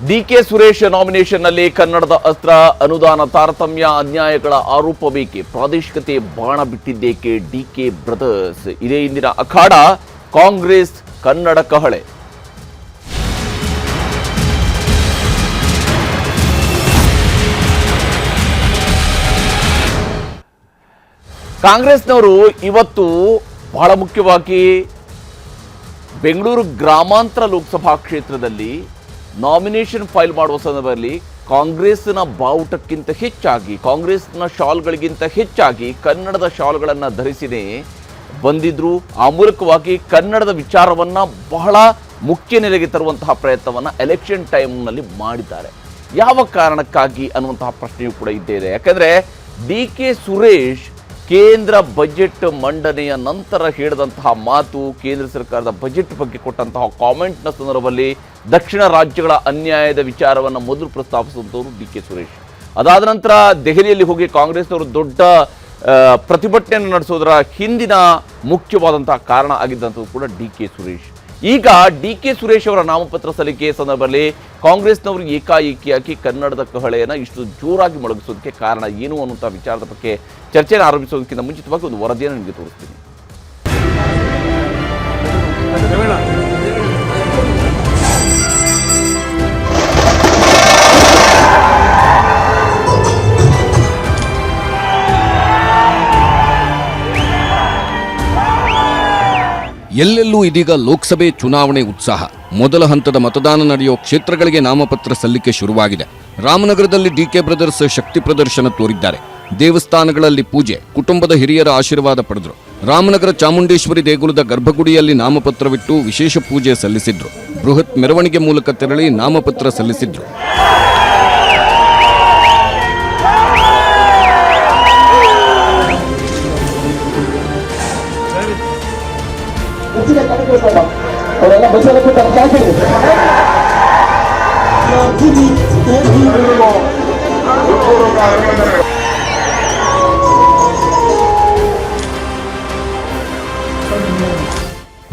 DK Suresh ನಾಮಿನೇಷನ್ನಲ್ಲಿ ಕನ್ನಡದ ಅಸ್ತ್ರ, ಅನುದಾನ ತಾರತಮ್ಯ, ಅನ್ಯಾಯಗಳ ಆರೋಪ ಬೇಕೆ, ಪ್ರಾದೇಶಿಕತೆ ಬಾಣ ಬಿಟ್ಟಿದ್ದೇಕೆ ಡಿಕೆ ಬ್ರದರ್ಸ್. ಇದೇ ಇಂದಿನ ಅಖಾಡ. ಕಾಂಗ್ರೆಸ್ ಕನ್ನಡ ಕಹಳೆ. ಕಾಂಗ್ರೆಸ್ನವರು ಇವತ್ತು ಬಹಳ ಮುಖ್ಯವಾಗಿ ಬೆಂಗಳೂರು ಗ್ರಾಮಾಂತರ ಲೋಕಸಭಾ ಕ್ಷೇತ್ರದಲ್ಲಿ ನಾಮಿನೇಷನ್ ಫೈಲ್ ಮಾಡುವ ಸಂದರ್ಭದಲ್ಲಿ ಕಾಂಗ್ರೆಸ್ನ ಬಾವುಟಕ್ಕಿಂತ ಹೆಚ್ಚಾಗಿ, ಕಾಂಗ್ರೆಸ್ನ ಶಾಲ್ಗಳಿಗಿಂತ ಹೆಚ್ಚಾಗಿ ಕನ್ನಡದ ಶಾಲ್ಗಳನ್ನು ಧರಿಸಿನೇ ಬಂದಿದ್ರು. ಆ ಮೂಲಕವಾಗಿ ಕನ್ನಡದ ವಿಚಾರವನ್ನು ಬಹಳ ಮುಖ್ಯ ನೆಲೆಗೆ ತರುವಂತಹ ಪ್ರಯತ್ನವನ್ನು ಎಲೆಕ್ಷನ್ ಟೈಮ್ನಲ್ಲಿ ಮಾಡಿದ್ದಾರೆ. ಯಾವ ಕಾರಣಕ್ಕಾಗಿ ಅನ್ನುವಂತಹ ಪ್ರಶ್ನೆಯೂ ಕೂಡ ಇದ್ದೇ ಇದೆ. ಯಾಕಂದರೆ ಡಿಕೆ ಸುರೇಶ್ ಕೇಂದ್ರ ಬಜೆಟ್ ಮಂಡನೆಯ ನಂತರ ಹೇಳಿದಂತಹ ಮಾತು, ಕೇಂದ್ರ ಸರ್ಕಾರದ ಬಜೆಟ್ ಬಗ್ಗೆ ಕೊಟ್ಟಂತಹ ಕಾಮೆಂಟ್ನ ಸಂದರ್ಭದಲ್ಲಿ ದಕ್ಷಿಣ ರಾಜ್ಯಗಳ ಅನ್ಯಾಯದ ವಿಚಾರವನ್ನು ಮೊದಲು ಪ್ರಸ್ತಾಪಿಸುವಂಥವರು ಡಿಕೆ ಸುರೇಶ್. ಅದಾದ ನಂತರ ದೆಹಲಿಯಲ್ಲಿ ಹೋಗಿ ಕಾಂಗ್ರೆಸ್ನವರು ದೊಡ್ಡ ಪ್ರತಿಭಟನೆಯನ್ನು ನಡೆಸೋದರ ಹಿಂದಿನ ಮುಖ್ಯವಾದಂತಹ ಕಾರಣ ಆಗಿದ್ದಂಥದ್ದು ಕೂಡ ಡಿಕೆ ಸುರೇಶ್. ಈಗ ಡಿಕೆ ಸುರೇಶ್ ಅವರ ನಾಮಪತ್ರ ಸಲ್ಲಿಕೆ ಸಂದರ್ಭದಲ್ಲಿ ಕಾಂಗ್ರೆಸ್ನವರು ಏಕಾಏಕಿಯಾಗಿ ಕನ್ನಡದ ಕಹಳೆಯನ್ನು ಇಷ್ಟು ಜೋರಾಗಿ ಮೊಳಗಿಸೋದಕ್ಕೆ ಕಾರಣ ಏನು ಅನ್ನುವಂಥ ವಿಚಾರದ ಬಗ್ಗೆ ಚರ್ಚೆಯನ್ನು ಆರಂಭಿಸೋದಕ್ಕಿಂತ ಮುಂಚಿತವಾಗಿ ಒಂದು ವರದಿಯನ್ನು ನಿಮಗೆ ತೋರಿಸ್ತೀನಿ. ಎಲ್ಲೆಲ್ಲೂ ಇದೀಗ ಲೋಕಸಭೆ ಚುನಾವಣೆ ಉತ್ಸಾಹ. ಮೊದಲ ಹಂತದ ಮತದಾನ ನಡೆಯುವ ಕ್ಷೇತ್ರಗಳಿಗೆ ನಾಮಪತ್ರ ಸಲ್ಲಿಕೆ ಶುರುವಾಗಿದೆ. ರಾಮನಗರದಲ್ಲಿ ಡಿಕೆ ಬ್ರದರ್ಸ್ ಶಕ್ತಿ ಪ್ರದರ್ಶನ ತೋರಿದ್ದಾರೆ. ದೇವಸ್ಥಾನಗಳಲ್ಲಿ ಪೂಜೆ, ಕುಟುಂಬದ ಹಿರಿಯರ ಆಶೀರ್ವಾದ ಪಡೆದರು. ರಾಮನಗರ ಚಾಮುಂಡೇಶ್ವರಿ ದೇಗುಲದ ಗರ್ಭಗುಡಿಯಲ್ಲಿ ನಾಮಪತ್ರವಿಟ್ಟು ವಿಶೇಷ ಪೂಜೆ ಸಲ್ಲಿಸಿದ್ರು. ಬೃಹತ್ ಮೆರವಣಿಗೆ ಮೂಲಕ ತೆರಳಿ ನಾಮಪತ್ರ ಸಲ್ಲಿಸಿದ್ರು.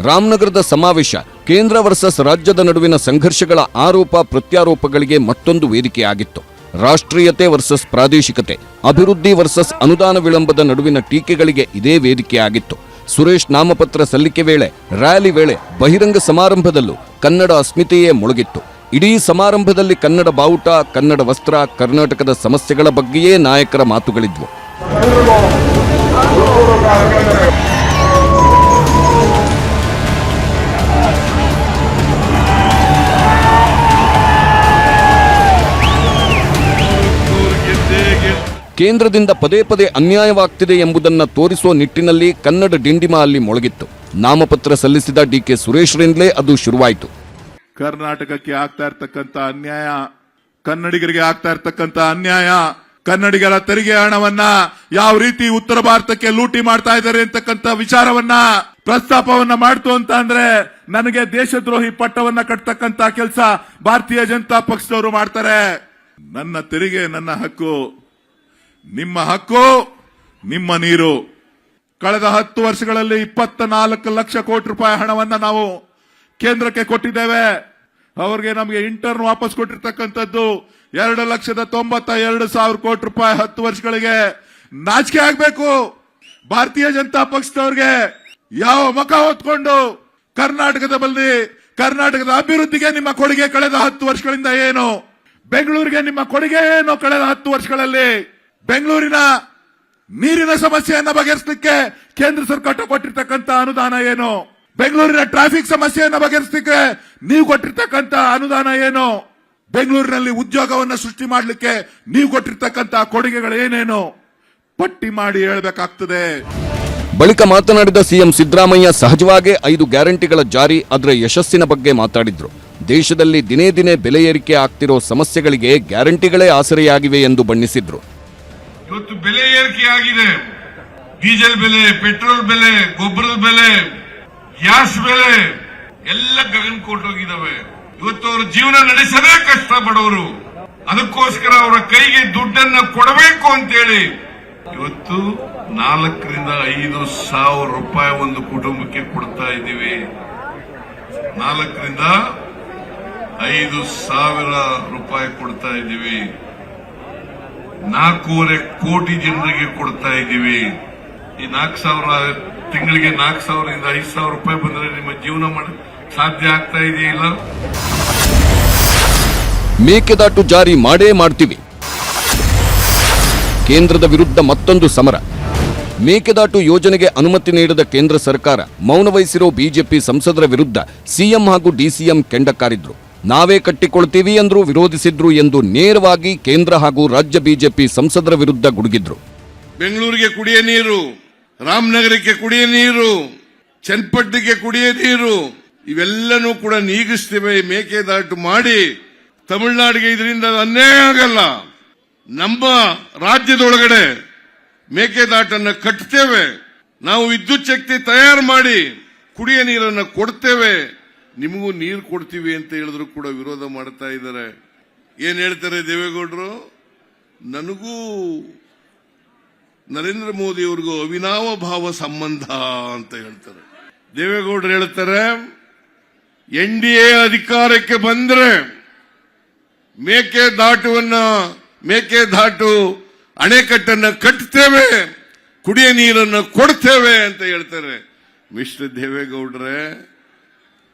ರಾಮನಗರದ ಸಮಾವೇಶ ಕೇಂದ್ರ ವರ್ಸಸ್ ರಾಜ್ಯದ ನಡುವಿನ ಸಂಘರ್ಷಗಳ ಆರೋಪ ಪ್ರತ್ಯಾರೋಪಗಳಿಗೆ ಮತ್ತೊಂದು ವೇದಿಕೆಯಾಗಿತ್ತು. ರಾಷ್ಟ್ರೀಯತೆ ವರ್ಸಸ್ ಪ್ರಾದೇಶಿಕತೆ, ಅಭಿವೃದ್ಧಿ ವರ್ಸಸ್ ಅನುದಾನ ವಿಳಂಬದ ನಡುವಿನ ಟೀಕೆಗಳಿಗೆ ಇದೇ ವೇದಿಕೆಯಾಗಿತ್ತು. ಸುರೇಶ್ ನಾಮಪತ್ರ ಸಲ್ಲಿಕೆ ವೇಳೆ, ರ್ಯಾಲಿ ವೇಳೆ, ಬಹಿರಂಗ ಸಮಾರಂಭದಲ್ಲೂ ಕನ್ನಡ ಅಸ್ಮಿತೆಯೇ ಮೊಳಗಿತ್ತು. ಇಡೀ ಸಮಾರಂಭದಲ್ಲಿ ಕನ್ನಡ ಬಾವುಟ, ಕನ್ನಡ ವಸ್ತ್ರ, ಕರ್ನಾಟಕದ ಸಮಸ್ಯೆಗಳ ಬಗ್ಗೆಯೇ ನಾಯಕರ ಮಾತುಗಳಿದ್ವು. ಕೇಂದ್ರದಿಂದ ಪದೇ ಪದೇ ಅನ್ಯಾಯವಾಗ್ತಿದೆ ಎಂಬುದನ್ನು ತೋರಿಸುವ ನಿಟ್ಟಿನಲ್ಲಿ ಕನ್ನಡ ಡಿಂಡಿಮ ಅಲ್ಲಿ ಮೊಳಗಿತ್ತು. ನಾಮಪತ್ರ ಸಲ್ಲಿಸಿದ ಡಿಕೆ ಸುರೇಶ್ರಿಂದಲೇ ಅದು ಶುರುವಾಯಿತು. ಕರ್ನಾಟಕಕ್ಕೆ ಆಗ್ತಾ ಇರ್ತಕ್ಕಂಥ ಅನ್ಯಾಯ, ಕನ್ನಡಿಗರಿಗೆ ಆಗ್ತಾ ಇರ್ತಕ್ಕಂಥ ಅನ್ಯಾಯ, ಕನ್ನಡಿಗರ ತೆರಿಗೆ ಹಣವನ್ನ ಯಾವ ರೀತಿ ಉತ್ತರ ಭಾರತಕ್ಕೆ ಲೂಟಿ ಮಾಡ್ತಾ ಇದ್ದಾರೆ ಅಂತಕ್ಕಂಥ ವಿಚಾರವನ್ನ ಪ್ರಸ್ತಾಪವನ್ನ ಮಾಡ್ತು ಅಂತ ಅಂದ್ರೆ ನನಗೆ ದೇಶದ್ರೋಹಿ ಪಟ್ಟವನ್ನ ಕಟ್ತಕ್ಕಂಥ ಕೆಲಸ ಭಾರತೀಯ ಜನತಾ ಪಕ್ಷದವರು ಮಾಡ್ತಾರೆ. ನನ್ನ ತೆರಿಗೆ ನನ್ನ ಹಕ್ಕು, ನಿಮ್ಮ ಹಕ್ಕು ನಿಮ್ಮ ನೀರು. ಕಳೆದ 10 ವರ್ಷಗಳಲ್ಲಿ 24 ಲಕ್ಷ ಕೋಟಿ ರೂಪಾಯಿ ಹಣವನ್ನ ನಾವು ಕೇಂದ್ರಕ್ಕೆ ಕೊಟ್ಟಿದ್ದೇವೆ. ಅವರಿಗೆ ನಮಗೆ ಇಂಟರ್ನ್ ವಾಪಸ್ ಕೊಟ್ಟಿರ್ತಕ್ಕಂಥದ್ದು 2,92,000 ಕೋಟಿ ರೂಪಾಯಿ 10 ವರ್ಷಗಳಿಗೆ. ನಾಚಿಕೆ ಆಗ್ಬೇಕು ಭಾರತೀಯ ಜನತಾ ಪಕ್ಷದವ್ರಿಗೆ. ಯಾವ ಮುಖ ಹೊತ್ಕೊಂಡು ಕರ್ನಾಟಕದ ಬಲ್ಲಿ, ಕರ್ನಾಟಕದ ಅಭಿವೃದ್ಧಿಗೆ ನಿಮ್ಮ ಕೊಡುಗೆ ಕಳೆದ 10 ವರ್ಷಗಳಿಂದ ಏನು, ಬೆಂಗಳೂರಿಗೆ ನಿಮ್ಮ ಕೊಡುಗೆ ಏನು ಕಳೆದ 10 ವರ್ಷಗಳಲ್ಲಿ, ಬೆಂಗಳೂರಿನ ನೀರಿನ ಸಮಸ್ಯೆಯನ್ನ ಬಗೆಹರಿಸಲಿಕ್ಕೆ ಕೇಂದ್ರ ಸರ್ಕಾರ ಕೊಟ್ಟಿರ್ತಕ್ಕಂಥ ಅನುದಾನ ಏನು, ಬೆಂಗಳೂರಿನ ಟ್ರಾಫಿಕ್ ಸಮಸ್ಯೆಯನ್ನ ಬಗೆಹರಿಸಲಿಕ್ಕೆ ನೀವು ಕೊಟ್ಟಿರ್ತಕ್ಕಂಥ ಅನುದಾನ ಏನು, ಬೆಂಗಳೂರಿನಲ್ಲಿ ಉದ್ಯೋಗವನ್ನ ಸೃಷ್ಟಿ ಮಾಡಲಿಕ್ಕೆ ನೀವು ಕೊಟ್ಟಿರ್ತಕ್ಕಂಥ ಕೊಡುಗೆಗಳು ಏನೇನು ಪಟ್ಟಿ ಮಾಡಿ ಹೇಳಬೇಕಾಗ್ತದೆ. ಬಳಿಕ ಮಾತನಾಡಿದ ಸಿಎಂ ಸಿದ್ದರಾಮಯ್ಯ ಸಹಜವಾಗಿ 5 ಗ್ಯಾರಂಟಿಗಳ ಜಾರಿ, ಅದರ ಯಶಸ್ಸಿನ ಬಗ್ಗೆ ಮಾತಾಡಿದ್ರು. ದೇಶದಲ್ಲಿ ದಿನೇ ದಿನೇ ಬೆಲೆ ಏರಿಕೆ ಆಗ್ತಿರೋ ಸಮಸ್ಯೆಗಳಿಗೆ ಗ್ಯಾರಂಟಿಗಳೇ ಆಸರೆಯಾಗಿವೆ ಎಂದು ಬಣ್ಣಿಸಿದ್ರು. ಇವತ್ತು ಬೆಲೆ ಏರಿಕೆ ಆಗಿದೆ. ಡೀಸೆಲ್ ಬೆಲೆ, ಪೆಟ್ರೋಲ್ ಬೆಲೆ, ಗೊಬ್ಬರದ ಬೆಲೆ, ಗ್ಯಾಸ್ ಬೆಲೆ ಎಲ್ಲ ಗಗನ ಕೊಟ್ಟೋಗಿದ್ದಾವೆ. ಇವತ್ತು ಅವರು ಜೀವನ ನಡೆಸದೇ ಕಷ್ಟ ಪಡೋರು. ಅದಕ್ಕೋಸ್ಕರ ಅವರ ಕೈಗೆ ದುಡ್ಡನ್ನ ಕೊಡಬೇಕು ಅಂತೇಳಿ ಇವತ್ತು 4ರಿಂದ 5 ಸಾವಿರ ರೂಪಾಯಿ ಒಂದು ಕುಟುಂಬಕ್ಕೆ ಕೊಡ್ತಾ ಇದ್ದೀವಿ. 4ರಿಂದ 5,000 ರೂಪಾಯಿ ಕೊಡ್ತಾ ಇದ್ದೀವಿ. 4.5 ಕೋಟಿ ಜನರಿಗೆ ಕೊಡ್ತಾ ಇದ್ದೀವಿ. ಈ 4,000 ತಿಂಗಳಿಗೆ 4,000 ಇಂದ 5,000 ರೂಪಾಯಿ ಬಂದ್ರೆ ನಿಮ್ಮ ಜೀವನ ಮಾಡಿ ಸಾಧ್ಯ ಆಗ್ತಾ ಇದೆಯಿಲ್ಲ? ಮೇಕೆದಾಟು ಜಾರಿ ಮಾಡೇ ಮಾಡ್ತೀವಿ. ಕೇಂದ್ರದ ವಿರುದ್ಧ ಮತ್ತೊಂದು ಸಮರ. ಮೇಕೆದಾಟು ಯೋಜನೆಗೆ ಅನುಮತಿ ನೀಡದ ಕೇಂದ್ರ ಸರ್ಕಾರ ಮೌನ ವಹಿಸಿರೋ ಬಿಜೆಪಿ ಸಂಸದರ ವಿರುದ್ಧ ಸಿಎಂ ಹಾಗೂ ಡಿಸಿಎಂ ಕೆಂಡ ಕಾರಿದ್ರು. ನಾವೇ ಕಟ್ಟಿಕೊಳ್ತೀವಿ ಎಂದ್ರು, ವಿರೋಧಿಸಿದ್ರು ಎಂದು ನೇರವಾಗಿ ಕೇಂದ್ರ ಹಾಗೂ ರಾಜ್ಯ ಬಿಜೆಪಿ ಸಂಸದರ ವಿರುದ್ಧ ಗುಡುಗಿದ್ರು. ಬೆಂಗಳೂರಿಗೆ ಕುಡಿಯ ನೀರು, ರಾಮನಗರಕ್ಕೆ ಕುಡಿಯ ನೀರು, ಚನ್ನಪಟ್ಟಣಕ್ಕೆ ಕುಡಿಯ ನೀರು ಇವೆಲ್ಲನೂ ಕೂಡ ನೀಗಿಸ್ತೇವೆ. ಮೇಕೆದಾಟು ಮಾಡಿ ತಮಿಳುನಾಡಿಗೆ ಇದರಿಂದ ಅನ್ಯಾಯ ಆಗಲ್ಲ. ನಮ್ಮ ರಾಜ್ಯದೊಳಗಡೆ ಮೇಕೆದಾಟನ್ನು ಕಟ್ತೇವೆ. ನಾವು ವಿದ್ಯುತ್ ಶಕ್ತಿ ತಯಾರು ಮಾಡಿ ಕುಡಿಯ ನೀರನ್ನು ಕೊಡ್ತೇವೆ. ನಿಮಗೂ ನೀರು ಕೊಡ್ತೀವಿ ಅಂತ ಹೇಳಿದ್ರು ಕೂಡ ವಿರೋಧ ಮಾಡ್ತಾ ಇದ್ದಾರೆ. ಏನ್ ಹೇಳ್ತಾರೆ ದೇವೇಗೌಡರು? ನನಗೂ ನರೇಂದ್ರ ಮೋದಿ ಅವ್ರಿಗೂ ಅವಿನಾವ ಭಾವ ಸಂಬಂಧ ಅಂತ ಹೇಳ್ತಾರೆ. ದೇವೇಗೌಡರು ಹೇಳ್ತಾರೆ, NDA ಅಧಿಕಾರಕ್ಕೆ ಬಂದ್ರೆ ಮೇಕೆದಾಟು ಅಣೆಕಟ್ಟನ್ನು ಕಟ್ತೇವೆ, ಕುಡಿಯ ನೀರನ್ನು ಕೊಡ್ತೇವೆ ಅಂತ ಹೇಳ್ತಾರೆ. ಮಿಸ್ಟರ್ ದೇವೇಗೌಡ್ರೆ,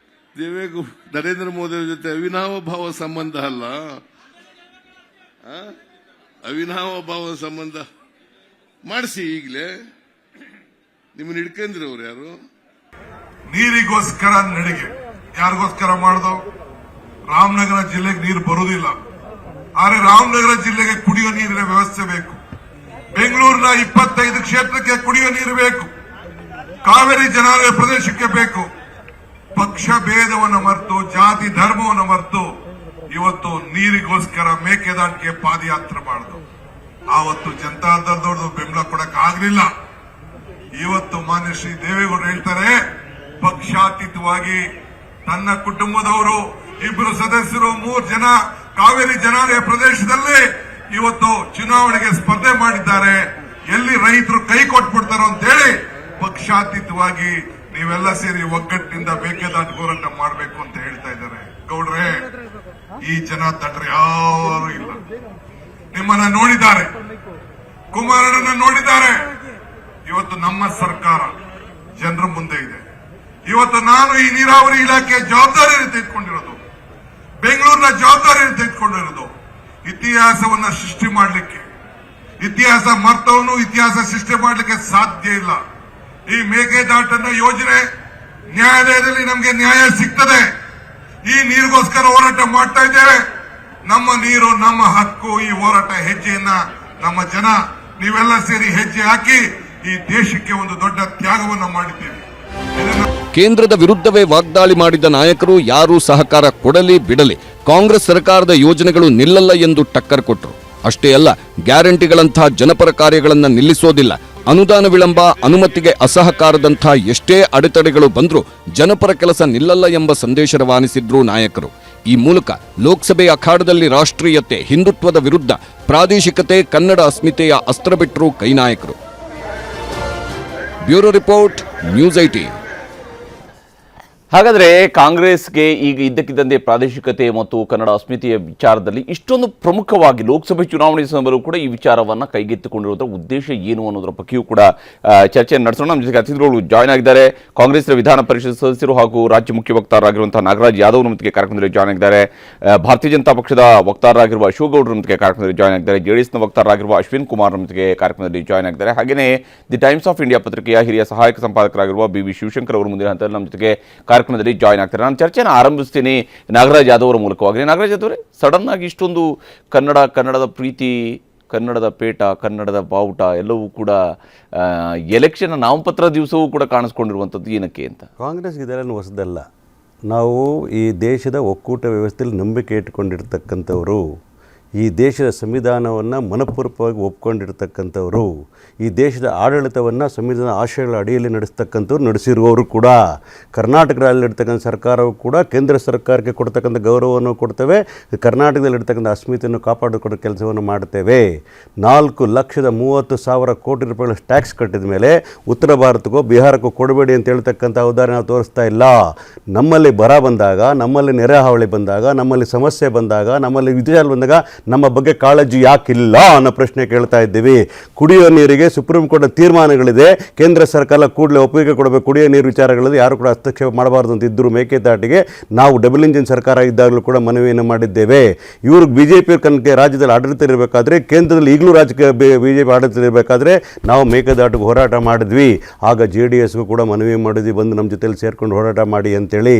ನರೇಂದ್ರ ಮೋದಿ ಅವರ ಜೊತೆ ಅವಿನಾವ ಭಾವ ಸಂಬಂಧ ಅಲ್ಲ, ಅವಿನಾವ ಭಾವ ಸಂಬಂಧ ಮಾಡಿಸಿ. ಈಗಲೇ ನಿಮ್ಮನ್ನ ಹಿಡ್ಕೊಂಡ್ರಿ ಅವ್ರು ಯಾರು? ನೀರಿಗೋಸ್ಕರ ನಡಿಗೆ ಯಾರಿಗೋಸ್ಕರ ಮಾಡ್ದೋ? ರಾಮನಗರ ಜಿಲ್ಲೆಗೆ ನೀರು ಬರುವುದಿಲ್ಲ. ಆದರೆ ರಾಮನಗರ ಜಿಲ್ಲೆಗೆ ಕುಡಿಯುವ ನೀರಿನ ವ್ಯವಸ್ಥೆ ಬೇಕು. ಬೆಂಗಳೂರಿನ 25 ಕ್ಷೇತ್ರಕ್ಕೆ ಕುಡಿಯುವ ನೀರು ಬೇಕು. ಕಾವೇರಿ ಜನಾಲಯ ಪ್ರದೇಶಕ್ಕೆ ಬೇಕು. ಪಕ್ಷ ಭೇದವನ್ನು ಮರೆತು, ಜಾತಿ ಧರ್ಮವನ್ನು ಮರೆತು ಇವತ್ತು ನೀರಿಗೋಸ್ಕರ ಮೇಕೆದಾಟಿಗೆ ಪಾದಯಾತ್ರೆ ಮಾಡಿದ್ರು. ಆವತ್ತು ಜನತಾದಳದವ್ರದ್ದು ಬೆಂಬಲ ಕೊಡಕ್ ಆಗ್ಲಿಲ್ಲ. ಇವತ್ತು ಮಾನ್ಯ ಶ್ರೀ ದೇವೇಗೌಡರು ಹೇಳ್ತಾರೆ, ಪಕ್ಷಾತೀತವಾಗಿ ತನ್ನ ಕುಟುಂಬದವರು 2 ಸದಸ್ಯರು 3 ಜನ ಕಾವೇರಿ ಜನಾಲಯ ಪ್ರದೇಶದಲ್ಲಿ ಇವತ್ತು ಚುನಾವಣೆಗೆ ಸ್ಪರ್ಧೆ ಮಾಡಿದ್ದಾರೆ. ಎಲ್ಲಿ ರೈತರು ಕೈ ಕೊಟ್ಬಿಡ್ತಾರೋ ಅಂತ ಹೇಳಿ ಪಕ್ಷಾತೀತವಾಗಿ ನೀವೆಲ್ಲ ಸೇರಿ ಒಗ್ಗಟ್ಟಿನಿಂದ ಮೇಕೆದಾಟು ಹೋರಾಟ ಮಾಡಬೇಕು ಅಂತ ಹೇಳ್ತಾ ಇದ್ದಾರೆ. ಗೌಡ್ರೆ, ಈ ಜನ ತಟ್ರೆ ಯಾರು ಇಲ್ಲ. ನಿಮ್ಮನ್ನ ನೋಡಿದ್ದಾರೆ, ಕುಮಾರಣ್ಣನ ನೋಡಿದ್ದಾರೆ. ಇವತ್ತು ನಮ್ಮ ಸರ್ಕಾರ ಜನರ ಮುಂದೆ ಇದೆ. ಇವತ್ತು ನಾನು ಈ ನೀರಾವರಿ ಇಲಾಖೆ ಜವಾಬ್ದಾರಿಯನ್ನು ತೆಗೆದುಕೊಂಡಿರೋದು, ಬೆಂಗಳೂರಿನ ಜವಾಬ್ದಾರಿಯನ್ನು ತೆಗೆದುಕೊಂಡಿರೋದು ಇತಿಹಾಸವನ್ನ ಸೃಷ್ಟಿ ಮಾಡಲಿಕ್ಕೆ. ಇತಿಹಾಸ ಮರ್ತವನು ಇತಿಹಾಸ ಸೃಷ್ಟಿ ಮಾಡಲಿಕ್ಕೆ ಸಾಧ್ಯ ಇಲ್ಲ. ಈ ಮೇಕೆದಾಟನ್ನ ಯೋಜನೆ ನ್ಯಾಯಾಲಯದಲ್ಲಿ ನಮಗೆ ನ್ಯಾಯ ಸಿಗ್ತದೆ. ಈ ನೀರಿಗೋಸ್ಕರ ಹೋರಾಟ ಮಾಡ್ತಾ ಇದ್ದೇವೆ. ನಮ್ಮ ನೀರು ನಮ್ಮ ಹಕ್ಕು. ಈ ಹೋರಾಟ ಹೆಜ್ಜೆಯನ್ನ ನಮ್ಮ ಜನ ನೀವೆಲ್ಲ ಸೇರಿ ಹೆಜ್ಜೆ ಹಾಕಿ ಈ ದೇಶಕ್ಕೆ ಒಂದು ದೊಡ್ಡ ತ್ಯಾಗವನ್ನು ಮಾಡಿದ್ದೇವೆ. ಕೇಂದ್ರದ ವಿರುದ್ಧವೇ ವಾಗ್ದಾಳಿ ಮಾಡಿದ ನಾಯಕರು ಯಾರೂ ಸಹಕಾರ ಕೊಡಲಿ ಬಿಡಲಿ ಕಾಂಗ್ರೆಸ್ ಸರ್ಕಾರದ ಯೋಜನೆಗಳು ನಿಲ್ಲಲ್ಲ ಎಂದು ಟಕ್ಕರ್ ಕೊಟ್ಟರು. ಅಷ್ಟೇ ಅಲ್ಲ, ಗ್ಯಾರಂಟಿಗಳಂತಹ ಜನಪರ ಕಾರ್ಯಗಳನ್ನು ನಿಲ್ಲಿಸೋದಿಲ್ಲ. ಅನುದಾನ ವಿಳಂಬ, ಅನುಮತಿಗೆ ಅಸಹಕಾರದಂಥ ಎಷ್ಟೇ ಅಡೆತಡೆಗಳು ಬಂದರೂ ಜನಪರ ಕೆಲಸ ನಿಲ್ಲಲ್ಲ ಎಂಬ ಸಂದೇಶ ರವಾನಿಸಿದ್ರು ನಾಯಕರು. ಈ ಮೂಲಕ ಲೋಕಸಭೆ ಅಖಾಡದಲ್ಲಿ ರಾಷ್ಟ್ರೀಯತೆ, ಹಿಂದುತ್ವದ ವಿರುದ್ಧ ಪ್ರಾದೇಶಿಕತೆ, ಕನ್ನಡ ಅಸ್ಮಿತೆಯ ಅಸ್ತ್ರ ಬಿಟ್ಟರು ಕೈ ನಾಯಕರು. Bureau report, news 18. ಹಾಗಾದರೆ ಕಾಂಗ್ರೆಸ್ಗೆ ಈಗ ಇದ್ದಕ್ಕಿದ್ದಂತೆ ಪ್ರಾದೇಶಿಕತೆ ಮತ್ತು ಕನ್ನಡ ಅಸ್ಮಿತೆಯ ವಿಚಾರದಲ್ಲಿ ಇಷ್ಟೊಂದು ಪ್ರಮುಖವಾಗಿ ಲೋಕಸಭೆ ಚುನಾವಣೆ ಸಂದರ್ಭದಲ್ಲೂ ಕೂಡ ಈ ವಿಚಾರವನ್ನು ಕೈಗೆತ್ತಿಕೊಂಡಿರೋದ್ರ ಉದ್ದೇಶ ಏನು ಅನ್ನೋದರ ಬಗ್ಗೆಯೂ ಕೂಡ ಚರ್ಚೆಯನ್ನು ನಡೆಸೋಣ. ನಮ್ಮ ಜೊತೆಗೆ ಅತಿಥಿಗಳು ಜಾಯ್ನ್ ಆಗಿದ್ದಾರೆ. ಕಾಂಗ್ರೆಸ್ನ ವಿಧಾನ ಪರಿಷತ್ ಸದಸ್ಯರು ಹಾಗೂ ರಾಜ್ಯ ಮುಖ್ಯ ವಕ್ತಾರರಾಗಿರುವಂತಹ ನಾಗರಾಜ್ ಯಾದವ್ ನಮ್ಮೊಂದಿಗೆ ಕಾರ್ಯಕ್ರಮದಲ್ಲಿ ಜಾಯ್ನ್ ಆಗಿದ್ದಾರೆ. ಭಾರತೀಯ ಜನತಾ ಪಕ್ಷದ ವಕ್ತಾರರಾಗಿರುವ ಅಶೋಕ್ ಗೌಡ್ರು ನಮ್ಮೊಂದಿಗೆ ಕಾರ್ಯಕ್ರಮದಲ್ಲಿ ಜಾಯ್ನ್ ಆಗಿದ್ದಾರೆ. ಜೆಡಿಎಸ್ನ ವಕ್ತಾರರಾಗಿರುವ ಅಶ್ವಿನ್ ಕುಮಾರ್ ನಮ್ಮೊಂದಿಗೆ ಕಾರ್ಯಕ್ರಮದಲ್ಲಿ ಜಾಯ್ನ್ ಆಗಿದ್ದಾರೆ. ಹಾಗೆಯೇ ದಿ ಟೈಮ್ಸ್ ಆಫ್ ಇಂಡಿಯಾ ಪತ್ರಿಕೆಯ ಹಿರಿಯ ಸಹಾಯಕ ಸಂಪಾದಕರಾಗಿರುವ BV ಶಿವಶಂಕರ್ ಅವರು ಮುಂದಿನ ಹಂತದಲ್ಲಿ ನಮ್ಮ ಜೊತೆಗೆ ಕಾರ್ಯಕ್ರಮದಲ್ಲಿ ಜಾಯ್ನ್ ಆಗ್ತಾರೆ. ನಾನು ಚರ್ಚೆಯನ್ನು ಆರಂಭಿಸ್ತೀನಿ ನಾಗರಾಜ್ ಯಾದವ್ ಅವರ ಮೂಲಕವಾಗಿ. ನಾಗರಾಜ್ ಯಾದವ್ ಅವರೇ, ಸಡನ್ ಆಗಿ ಇಷ್ಟೊಂದು ಕನ್ನಡದ ಪ್ರೀತಿ, ಕನ್ನಡದ ಪೇಟ, ಕನ್ನಡದ ಬಾವುಟ ಎಲ್ಲವೂ ಕೂಡ ಎಲೆಕ್ಷನ್ ನಾಮಪತ್ರ ದಿವಸವೂ ಕೂಡ ಕಾಣಿಸ್ಕೊಂಡಿರುವಂಥದ್ದು ಏನಕ್ಕೆ ಅಂತ? ಕಾಂಗ್ರೆಸ್ಗೆ ಇದೆಲ್ಲ ಹೊಸದಲ್ಲ. ನಾವು ಈ ದೇಶದ ಒಕ್ಕೂಟ ವ್ಯವಸ್ಥೆಯಲ್ಲಿ ನಂಬಿಕೆ ಇಟ್ಕೊಂಡಿರ್ತಕ್ಕಂಥವರು ಈ ದೇಶದ ಸಂವಿಧಾನವನ್ನು ಮನಪೂರ್ವಕವಾಗಿ ಒಪ್ಕೊಂಡಿರ್ತಕ್ಕಂಥವರು, ಈ ದೇಶದ ಆಡಳಿತವನ್ನು ಸಂವಿಧಾನ ಆಶಯಗಳ ಅಡಿಯಲ್ಲಿ ನಡೆಸ್ತಕ್ಕಂಥವ್ರು, ನಡೆಸಿರುವವರು ಕೂಡ. ಕರ್ನಾಟಕದಲ್ಲಿರ್ತಕ್ಕಂಥ ಸರ್ಕಾರವು ಕೂಡ ಕೇಂದ್ರ ಸರ್ಕಾರಕ್ಕೆ ಕೊಡ್ತಕ್ಕಂಥ ಗೌರವವನ್ನು ಕೊಡ್ತೇವೆ, ಕರ್ನಾಟಕದಲ್ಲಿರ್ತಕ್ಕಂಥ ಅಸ್ಮಿತೆಯನ್ನು ಕಾಪಾಡಿಕೊಡೋ ಕೆಲಸವನ್ನು ಮಾಡ್ತೇವೆ. 4,30,000 ಕೋಟಿ ರೂಪಾಯಿಗಳ ಟ್ಯಾಕ್ಸ್ ಕಟ್ಟಿದ ಮೇಲೆ ಉತ್ತರ ಭಾರತಕ್ಕೋ ಬಿಹಾರಕ್ಕೋ ಕೊಡಬೇಡಿ ಅಂತ ಹೇಳ್ತಕ್ಕಂಥ ಉದಾಹರಣೆ ನಾವು ತೋರಿಸ್ತಾ ಇಲ್ಲ. ನಮ್ಮಲ್ಲಿ ಬರ ಬಂದಾಗ, ನಮ್ಮಲ್ಲಿ ನೆರೆ ಹಾವಳಿ ಬಂದಾಗ, ನಮ್ಮಲ್ಲಿ ಸಮಸ್ಯೆ ಬಂದಾಗ, ನಮ್ಮಲ್ಲಿ ವಿಚಾರ ಬಂದಾಗ ನಮ್ಮ ಬಗ್ಗೆ ಕಾಳಜಿ ಯಾಕಿಲ್ಲ ಅನ್ನೋ ಪ್ರಶ್ನೆ ಕೇಳ್ತಾ ಇದ್ದೀವಿ. ಕುಡಿಯೋ ನೀರಿಗೆ ಸುಪ್ರೀಂ ಕೋರ್ಟ್ ತೀರ್ಮಾನಗಳಿದೆ, ಕೇಂದ್ರ ಸರ್ಕಾರ ಕೂಡಲೇ ಒಪ್ಪಿಗೆ ಕೊಡಬೇಕು. ಕುಡಿಯೋ ನೀರು ವಿಚಾರಗಳಲ್ಲಿ ಯಾರು ಕೂಡ ಹಸ್ತಕ್ಷೇಪ ಮಾಡಬಾರ್ದು ಅಂತ ಇದ್ದರು. ಮೇಕೆದಾಟಿಗೆ ನಾವು ಡಬಲ್ ಇಂಜಿನ್ ಸರ್ಕಾರ ಇದ್ದಾಗಲೂ ಕೂಡ ಮನವಿಯನ್ನು ಮಾಡಿದ್ದೇವೆ. ಇವರು ಬಿಜೆಪಿ ಕನಕ್ಕೆ ರಾಜ್ಯದಲ್ಲಿ ಆಡಳಿತ ಇರಬೇಕಾದ್ರೆ, ಕೇಂದ್ರದಲ್ಲಿ ಈಗಲೂ ರಾಜಕೀಯ ಬಿಜೆಪಿ ಆಡಳಿತ ಇರಬೇಕಾದ್ರೆ ನಾವು ಮೇಕೆದಾಟಿಗೆ ಹೋರಾಟ ಮಾಡಿದ್ವಿ. ಆಗ JDSಗೂ ಕೂಡ ಮನವಿ ಮಾಡಿದ್ವಿ, ಬಂದು ನಮ್ಮ ಜೊತೆಲಿ ಸೇರ್ಕೊಂಡು ಹೋರಾಟ ಮಾಡಿ ಅಂತೇಳಿ.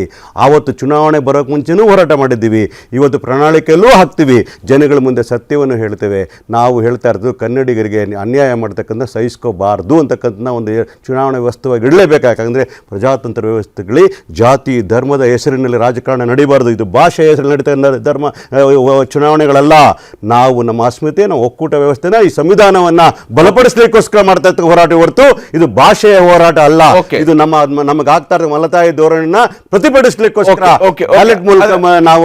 ಆವತ್ತು ಚುನಾವಣೆ ಬರೋಕ್ಕೆ ಮುಂಚೆನೂ ಹೋರಾಟ ಮಾಡಿದ್ದೀವಿ. ಇವತ್ತು ಪ್ರಣಾಳಿಕೆಯಲ್ಲೂ ಹಾಕ್ತೀವಿ, ಜನಗಳ ಮುಂದೆ ಸತ್ಯವನ್ನು ಹೇಳ್ತೇವೆ. ನಾವು ಹೇಳ್ತಾ ಇರೋದು ಕನ್ನಡಿಗರಿಗೆ ಅನ್ಯಾಯ ಮಾಡ್ತಕ್ಕಂಥ ಸಹಿಸ್ಕೋಬಾರ್ದು ಅಂತಕ್ಕಂಥ ಒಂದು ಚುನಾವಣೆ ವ್ಯವಸ್ಥೆವಾಗಿ ಇಡಲೇಬೇಕು. ಯಾಕಂದರೆ ಪ್ರಜಾತಂತ್ರ ವ್ಯವಸ್ಥೆಗಳಲ್ಲಿ ಜಾತಿ ಧರ್ಮದ ಹೆಸರಿನಲ್ಲಿ ರಾಜಕಾರಣ ನಡೀಬಾರ್ದು. ಇದು ಭಾಷೆಯ ಹೆಸರಲ್ಲಿ ನಡೀತಕ್ಕಂಥ ಧರ್ಮ ಚುನಾವಣೆಗಳಲ್ಲ. ನಾವು ನಮ್ಮ ಅಸ್ಮಿತೆ, ನಮ್ಮ ಒಕ್ಕೂಟ ವ್ಯವಸ್ಥೆನ, ಈ ಸಂವಿಧಾನವನ್ನು ಬಲಪಡಿಸಲಿಕ್ಕೋಸ್ಕರ ಮಾಡ್ತಾ ಇದ್ದ ಹೋರಾಟ ಹೊರತು ಇದು ಭಾಷೆಯ ಹೋರಾಟ ಅಲ್ಲ. ಇದು ನಮಗೆ ಆಗ್ತಾ ಇರೋ ಮಲತಾಯಿ ಧೋರಣೆನ ಪ್ರತಿಭಟಿಸಲಿಕ್ಕೋಸ್ಕರ ಬ್ಯಾಲೆಟ್ ಮೂಲಕ ನಾವು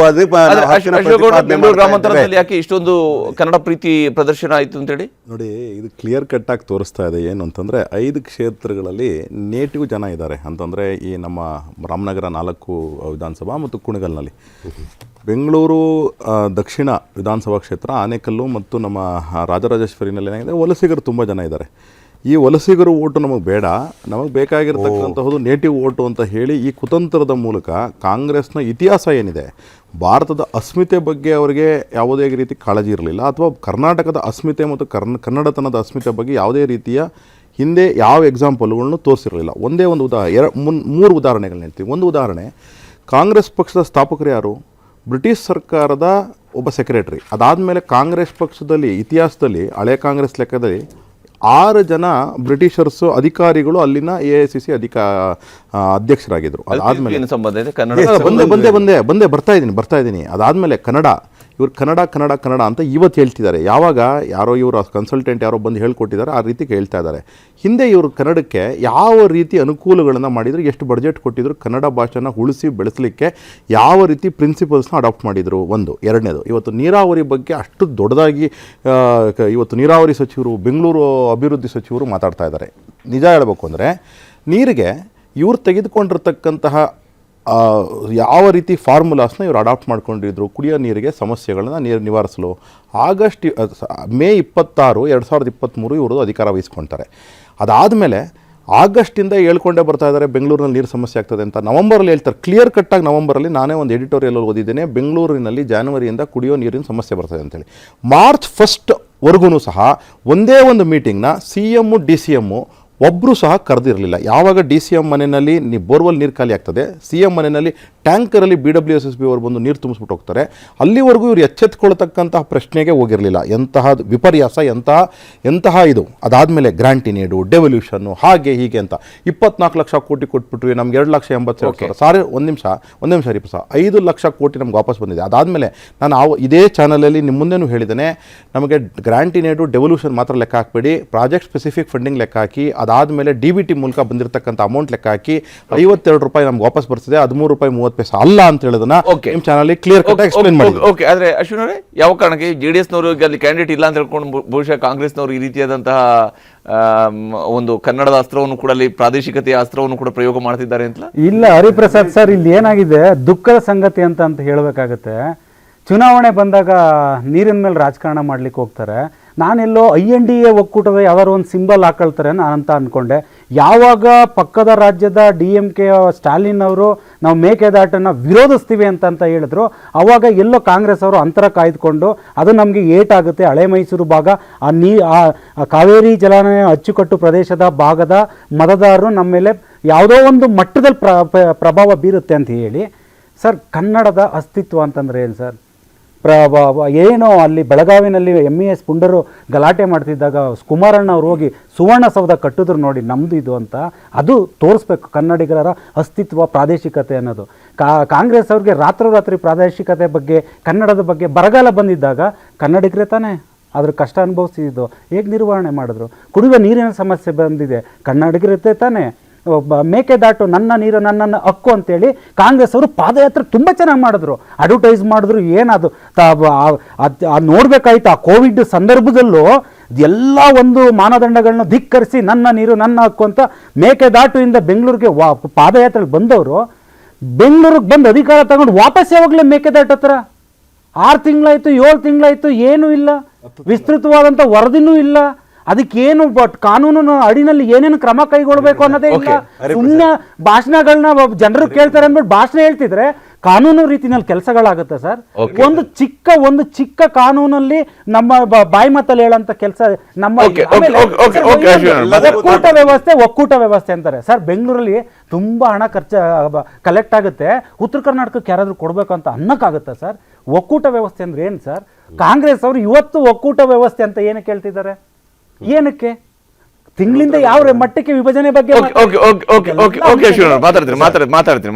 ಯಾಕೆ ಇಷ್ಟೊಂದು ಕನ್ನಡ ಪ್ರೀತಿ ಪ್ರದರ್ಶನ ಆಯಿತು ಅಂತೇಳಿ ನೋಡಿ, ಇದು ಕ್ಲಿಯರ್ ಕಟ್ ಆಗಿ ತೋರಿಸ್ತಾ ಇದೆ. ಏನು ಅಂತಂದರೆ 5 ಕ್ಷೇತ್ರಗಳಲ್ಲಿ ನೇಟಿವ್ ಜನ ಇದ್ದಾರೆ ಅಂತಂದರೆ ಈ ನಮ್ಮ ರಾಮನಗರ 4 ವಿಧಾನಸಭಾ ಮತ್ತು ಕುಣಿಗಲ್ನಲ್ಲಿ. ಬೆಂಗಳೂರು ದಕ್ಷಿಣ ವಿಧಾನಸಭಾ ಕ್ಷೇತ್ರ, ಆನೇಕಲ್ಲು ಮತ್ತು ನಮ್ಮ ರಾಜರಾಜೇಶ್ವರಿನಲ್ಲಿ ಏನಾಗಿದೆ, ವಲಸಿಗರು ತುಂಬ ಜನ ಇದ್ದಾರೆ. ಈ ವಲಸಿಗರು ಓಟು ನಮಗೆ ಬೇಡ, ನಮಗೆ ಬೇಕಾಗಿರ್ತಕ್ಕಂತಹದ್ದು ನೇಟಿವ್ ಓಟು ಅಂತ ಹೇಳಿ ಈ ಕುತಂತ್ರದ ಮೂಲಕ ಕಾಂಗ್ರೆಸ್ನ ಇತಿಹಾಸ ಏನಿದೆ, ಭಾರತದ ಅಸ್ಮಿತೆ ಬಗ್ಗೆ ಅವರಿಗೆ ಯಾವುದೇ ರೀತಿ ಕಾಳಜಿ ಇರಲಿಲ್ಲ, ಅಥವಾ ಕರ್ನಾಟಕದ ಅಸ್ಮಿತೆ ಮತ್ತು ಕನ್ನಡತನದ ಅಸ್ಮಿತೆ ಬಗ್ಗೆ ಯಾವುದೇ ರೀತಿಯ ಹಿಂದೆ ಯಾವ ಎಕ್ಸಾಂಪಲ್ಗಳನ್ನು ತೋರಿಸಿರಲಿಲ್ಲ. ಒಂದೇ ಒಂದು 3 ಉದಾಹರಣೆಗಳನ್ನ ಹೇಳ್ತೀವಿ. ಒಂದು ಉದಾಹರಣೆ, ಕಾಂಗ್ರೆಸ್ ಪಕ್ಷದ ಸ್ಥಾಪಕರು ಯಾರು? ಬ್ರಿಟಿಷ್ ಸರ್ಕಾರದ ಒಬ್ಬ ಸೆಕ್ರೆಟರಿ. ಅದಾದಮೇಲೆ ಕಾಂಗ್ರೆಸ್ ಪಕ್ಷದಲ್ಲಿ ಇತಿಹಾಸದಲ್ಲಿ ಹಳೆ ಕಾಂಗ್ರೆಸ್ ಲೆಕ್ಕದಲ್ಲಿ 6 ಜನ ಬ್ರಿಟಿಷರ್ಸು ಅಧಿಕಾರಿಗಳು ಅಲ್ಲಿನ AICC ಅಧ್ಯಕ್ಷರಾಗಿದ್ದರು. ಅದಾದಮೇಲೆ ಬರ್ತಾ ಇದ್ದೀನಿ. ಅದಾದಮೇಲೆ ಇವ್ರು ಕನ್ನಡ ಅಂತ ಇವತ್ತು ಹೇಳ್ತಿದ್ದಾರೆ. ಯಾವಾಗ ಯಾರೋ ಇವರು ಕನ್ಸಲ್ಟೆಂಟ್ ಯಾರೋ ಬಂದು ಹೇಳ್ಕೊಟ್ಟಿದ್ದಾರೆ, ಆ ರೀತಿ ಹೇಳ್ತಾ ಇದ್ದಾರೆ. ಹಿಂದೆ ಇವರು ಕನ್ನಡಕ್ಕೆ ಯಾವ ರೀತಿ ಅನುಕೂಲಗಳನ್ನು ಮಾಡಿದರು, ಎಷ್ಟು ಬಡ್ಜೆಟ್ ಕೊಟ್ಟಿದ್ರು, ಕನ್ನಡ ಭಾಷೆನ ಉಳಿಸಿ ಬೆಳೆಸಲಿಕ್ಕೆ ಯಾವ ರೀತಿ ಪ್ರಿನ್ಸಿಪಲ್ಸ್ನ ಅಡಾಪ್ಟ್ ಮಾಡಿದರು. ಒಂದು. ಎರಡನೇದು, ಇವತ್ತು ನೀರಾವರಿ ಬಗ್ಗೆ ಅಷ್ಟು ದೊಡ್ಡದಾಗಿ ಇವತ್ತು ನೀರಾವರಿ ಸಚಿವರು, ಬೆಂಗಳೂರು ಅಭಿವೃದ್ಧಿ ಸಚಿವರು ಮಾತಾಡ್ತಾ ಇದ್ದಾರೆ. ನಿಜ ಹೇಳಬೇಕು ಅಂದರೆ, ನೀರಿಗೆ ಇವ್ರು ತೆಗೆದುಕೊಂಡಿರ್ತಕ್ಕಂತಹ ಯಾವ ರೀತಿ ಫಾರ್ಮುಲಾಸ್ನ ಇವರು ಅಡಾಪ್ಟ್ ಮಾಡ್ಕೊಂಡಿದ್ರು ಕುಡಿಯೋ ನೀರಿಗೆ ಸಮಸ್ಯೆಗಳನ್ನು ನಿವಾರಿಸಲು. ಮೇ 26, 2023 ಇವರು ಅಧಿಕಾರ ವಹಿಸ್ಕೊಳ್ತಾರೆ. ಅದಾದಮೇಲೆ ಆಗಸ್ಟಿಂದ ಹೇಳ್ಕೊಂಡೇ ಬರ್ತಾ ಇದ್ದಾರೆ ಬೆಂಗಳೂರಿನಲ್ಲಿ ನೀರು ಸಮಸ್ಯೆ ಆಗ್ತದೆ ಅಂತ. ನವಂಬರಲ್ಲಿ ಹೇಳ್ತಾರೆ, ಕ್ಲಿಯರ್ ಕಟ್ಟಾಗಿ ನವಂಬರಲ್ಲಿ ನಾನೇ ಒಂದು ಎಡಿಟೋರಿಯಲ್ ಓದಿದ್ದೇನೆ, ಬೆಂಗಳೂರಿನಲ್ಲಿ ಜಾನ್ವರಿಯಿಂದ ಕುಡಿಯೋ ನೀರಿನ ಸಮಸ್ಯೆ ಬರ್ತದೆ ಅಂತೇಳಿ. ಮಾರ್ಚ್ 1 ಸಹ ಒಂದೇ ಒಂದು ಮೀಟಿಂಗ್ನ CM DCM ಒಬ್ಬರು ಸಹ ಕರೆದಿರಲಿಲ್ಲ. ಯಾವಾಗ DCM ಮನೆಯಲ್ಲಿ ಬೋರ್ವೆಲ್ ನೀರು ಖಾಲಿ ಆಗ್ತದೆ, CM ಮನೆಯಲ್ಲಿ ಟ್ಯಾಂಕರಲ್ಲಿ BWSSB ಅವರು ಬಂದು ನೀರು ತುಂಬಿಸ್ಬಿಟ್ಟು ಹೋಗ್ತಾರೆ. ಅಲ್ಲಿವರೆಗೂ ಇವರು ಎಚ್ಚೆತ್ಕೊಳ್ತಕ್ಕಂತಹ ಪ್ರಶ್ನೆಗೆ ಹೋಗಿರಲಿಲ್ಲ. ಎಂತಹ ವಿಪರ್ಯಾಸ, ಎಂತಹ ಇದು. ಅದಾದಮೇಲೆ ಗ್ರಾಂಟಿನೇಡು, ಡೆವಲ್ಯೂಷನ್ನು, ಹಾಗೆ ಹೀಗೆ ಅಂತ 24 ಲಕ್ಷ ಕೋಟಿ ಕೊಟ್ಬಿಟ್ವಿ, ನಮ್ಗೆ 2,80,000. ಸಾರಿ, ಒಂದು ನಿಮಿಷ ರೀ ಸಹ 5 ಲಕ್ಷ ಕೋಟಿ ನಮ್ಗೆ ವಾಪಸ್ ಬಂದಿದೆ. ಅದಾದಮೇಲೆ ನಾನು ಇದೇ ಚಾನಲಲ್ಲಿ ನಿಮ್ಮ ಮುಂದೆನೂ ಹೇಳಿದ್ದೇನೆ, ನಮಗೆ ಗ್ರಾಂಟಿನೇಡು, ಡೆವಲ್ಯೂಷನ್ ಮಾತ್ರ ಲೆಕ್ಕ ಹಾಕಬೇಡಿ, ಪ್ರಾಜೆಕ್ಟ್ ಸ್ಪೆಸಿಫಿಕ್ ಫಂಡಿಂಗ್ ಲೆಕ್ಕ ಹಾಕಿ, ಅದಾದಮೇಲೆ DBT ಮೂಲಕ ಬಂದಿರತಕ್ಕಂಥ ಅಮೌಂಟ್ ಲೆಕ್ಕ ಹಾಕಿ 52 ರೂಪಾಯಿ ನಮ್ಗೆ ವಾಪಸ್ ಬರ್ತದೆ, 13 ರೂಪಾಯಿ 30 ಪೈಸೆ ಅಲ್ಲ ಅಂತ ಹೇಳೋದನ್ನ ನಿಮ್ಮ ಚಾನಲ್ ಕ್ಲಿಯರ್ ಕಟ್ ಎಕ್ಸ್ಪ್ಲೇನ್ ಮಾಡಿ. ಓಕೆ, ಆದರೆ ಅಶ್ವಿನ್ ಅವರೇ, ಯಾವ ಕಾರಣಕ್ಕೆ JDSನವರು ಅಲ್ಲಿ ಕ್ಯಾಂಡಿಡೇಟ್ ಇಲ್ಲ ಅಂತ ಹೇಳ್ಕೊಂಡು ಬಹುಶಃ ಕಾಂಗ್ರೆಸ್ನವರು ಈ ರೀತಿಯಾದಂತಹ ಒಂದು ಕನ್ನಡದ ಅಸ್ತ್ರವನ್ನು ಕೂಡ, ಅಲ್ಲಿ ಪ್ರಾದೇಶಿಕತೆಯ ಅಸ್ತ್ರವನ್ನು ಕೂಡ ಪ್ರಯೋಗ ಮಾಡ್ತಿದ್ದಾರೆ ಅಂತ? ಇಲ್ಲ ಹರಿಪ್ರಸಾದ್ ಸರ್, ಇಲ್ಲಿ ಏನಾಗಿದೆ, ದುಃಖದ ಸಂಗತಿ ಅಂತ ಹೇಳಬೇಕಾಗತ್ತೆ. ಚುನಾವಣೆ ಬಂದಾಗ ನೀರಿನ ಮೇಲೆ ರಾಜಕಾರಣ ಮಾಡ್ಲಿಕ್ಕೆ ಹೋಗ್ತಾರೆ. ನಾನೆಲ್ಲೋ INDA ಒಕ್ಕೂಟದ ಯಾವ್ದಾದ್ರು ಒಂದು ಸಿಂಬಲ್ ಹಾಕೊಳ್ತಾರೆ ನಾನಂತ ಅಂದ್ಕೊಂಡೆ. ಯಾವಾಗ ಪಕ್ಕದ ರಾಜ್ಯದ DMK ಸ್ಟಾಲಿನ್ ಅವರು ನಾವು ಮೇಕೆದಾಟನ್ನು ವಿರೋಧಿಸ್ತೀವಿ ಅಂತ ಹೇಳಿದ್ರು, ಆವಾಗ ಎಲ್ಲೋ ಕಾಂಗ್ರೆಸ್ ಅವರು ಅಂತರ ಕಾಯ್ದುಕೊಂಡು ಅದು ನಮಗೆ ಏಟಾಗುತ್ತೆ. ಹಳೆ ಮೈಸೂರು ಭಾಗ, ಆ ಕಾವೇರಿ ಜಲಾನಯ ಅಚ್ಚುಕಟ್ಟು ಪ್ರದೇಶದ ಭಾಗದ ಮತದಾರರು ನಮ್ಮ ಮೇಲೆ ಯಾವುದೋ ಒಂದು ಮಟ್ಟದಲ್ಲಿ ಪ್ರಭಾವ ಬೀರುತ್ತೆ ಅಂತ ಹೇಳಿ. ಸರ್, ಕನ್ನಡದ ಅಸ್ತಿತ್ವ ಅಂತಂದರೆ ಏನು ಸರ್? ಏನೋ ಅಲ್ಲಿ ಬೆಳಗಾವಿನಲ್ಲಿ MES ಪುಂಡರು ಗಲಾಟೆ ಮಾಡ್ತಿದ್ದಾಗ ಕುಮಾರಣ್ಣ ಅವ್ರು ಹೋಗಿ ಸುವರ್ಣಸೌಧ ಕಟ್ಟಿದ್ರು ನೋಡಿ ನಮ್ಮದು ಇದು ಅಂತ, ಅದು ತೋರಿಸ್ಬೇಕು ಕನ್ನಡಿಗರ ಅಸ್ತಿತ್ವ, ಪ್ರಾದೇಶಿಕತೆ ಅನ್ನೋದು. ಕಾಂಗ್ರೆಸ್ ಅವ್ರಿಗೆ ರಾತ್ರೋರಾತ್ರಿ ಪ್ರಾದೇಶಿಕತೆ ಬಗ್ಗೆ, ಕನ್ನಡದ ಬಗ್ಗೆ ಬರಗಾಲ ಬಂದಿದ್ದಾಗ ಕನ್ನಡಿಗರೇ ತಾನೇ ಅದ್ರ ಕಷ್ಟ ಅನುಭವಿಸಿದ್ದು. ಹೇಗೆ ನಿರ್ವಹಣೆ ಮಾಡಿದ್ರು? ಕುಡಿಯುವ ನೀರಿನ ಸಮಸ್ಯೆ ಬಂದಿದೆ, ಕನ್ನಡಿಗರೇ ತಾನೇ. ಮೇಕೆದಾಟು ನನ್ನ ನೀರು ನನ್ನ ಹಕ್ಕು ಅಂತೇಳಿ ಕಾಂಗ್ರೆಸ್ ಅವರು ಪಾದಯಾತ್ರೆ ತುಂಬ ಚೆನ್ನಾಗಿ ಮಾಡಿದ್ರು, ಅಡ್ವರ್ಟೈಸ್ ಮಾಡಿದ್ರು. ಏನದು ನೋಡ್ಬೇಕಾಯ್ತು. ಆ ಕೋವಿಡ್ ಸಂದರ್ಭದಲ್ಲೂ ಎಲ್ಲ ಒಂದು ಮಾನದಂಡಗಳನ್ನ ಧಿಕ್ಕರಿಸಿ ನನ್ನ ನೀರು ನನ್ನ ಹಕ್ಕು ಅಂತ ಮೇಕೆದಾಟು ಇಂದ ಬೆಂಗಳೂರಿಗೆ ಪಾದಯಾತ್ರೆಗೆ ಬಂದವರು ಬೆಂಗಳೂರಿಗೆ ಬಂದು ಅಧಿಕಾರ ತಗೊಂಡು ವಾಪಸ್ ಯಾವಾಗಲೇ ಮೇಕೆದಾಟು ಹತ್ರ 6 ತಿಂಗಳಾಯ್ತು, 7 ತಿಂಗಳಾಯ್ತು, ಏನೂ ಇಲ್ಲ, ವಿಸ್ತೃತವಾದಂಥ ವರದಿನೂ ಇಲ್ಲ. ಅದಕ್ಕೇನು ಕಾನೂನು ಅಡಿನಲ್ಲಿ ಏನೇನು ಕ್ರಮ ಕೈಗೊಳ್ಬೇಕು ಅನ್ನೋದೇ ಇಲ್ಲ. ಸುಮ್ಮನೆ ಭಾಷಣಗಳನ್ನ ಜನರು ಕೇಳ್ತಾರೆ ಅಂದ್ಬಿಟ್ಟು ಭಾಷಣ ಹೇಳ್ತಿದ್ರೆ ಕಾನೂನು ರೀತಿನಲ್ಲಿ ಕೆಲಸಗಳಾಗುತ್ತೆ ಸರ್. ಒಂದು ಚಿಕ್ಕ ಕಾನೂನಲ್ಲಿ ನಮ್ಮ ಬಾಯಿ ಮಾತಲ್ಲಿ ಹೇಳಂತ ಕೆಲಸ ನಮ್ಮ ಒಕ್ಕೂಟ ವ್ಯವಸ್ಥೆ ಅಂತಾರೆ ಸರ್. ಬೆಂಗಳೂರಲ್ಲಿ ತುಂಬಾ ಹಣ ಕಲೆಕ್ಟ್ ಆಗುತ್ತೆ, ಉತ್ತರ ಕರ್ನಾಟಕಕ್ಕೆ ಯಾರಾದ್ರೂ ಕೊಡ್ಬೇಕು ಅಂತ ಅನ್ನಕ್ಕಾಗುತ್ತೆ ಸರ್? ಒಕ್ಕೂಟ ವ್ಯವಸ್ಥೆ ಅಂದ್ರೆ ಏನು ಸರ್? ಕಾಂಗ್ರೆಸ್ ಅವರು ಇವತ್ತು ಒಕ್ಕೂಟ ವ್ಯವಸ್ಥೆ ಅಂತ ಏನಕ್ಕೆ ಹೇಳ್ತಿದ್ದಾರೆ? ಏನಕ್ಕೆ? ತಿಂಗಳಿಂದ ಯಾವ ಮಟ್ಟಕ್ಕೆ ವಿಭಜನೆ ಬಗ್ಗೆ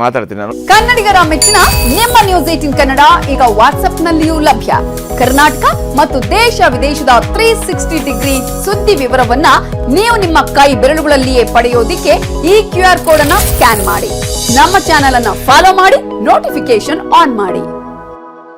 ಮಾತಾಡ್ತೀನಿ ನಾನು. ಕನ್ನಡಿಗರ ಮೆಚ್ಚಿನ ನಿಮ್ಮ ನ್ಯೂಸ್ 18 ಕನ್ನಡ ಈಗ ವಾಟ್ಸ್ಆಪ್ನಲ್ಲಿಯೂ ಲಭ್ಯ. ಕರ್ನಾಟಕ ಮತ್ತು ದೇಶ ವಿದೇಶದ 360 ಡಿಗ್ರಿ ಸುದ್ದಿ ವಿವರವನ್ನ ನೀವು ನಿಮ್ಮ ಕೈ ಬೆರಳುಗಳಲ್ಲಿಯೇ ಪಡೆಯೋದಿಕ್ಕೆ ಈ QR ಕೋಡ್ ಅನ್ನ ಸ್ಕ್ಯಾನ್ ಮಾಡಿ. ನಮ್ಮ ಚಾನೆಲ್ ಅನ್ನ ಫಾಲೋ ಮಾಡಿ, ನೋಟಿಫಿಕೇಶನ್ ಆನ್ ಮಾಡಿ.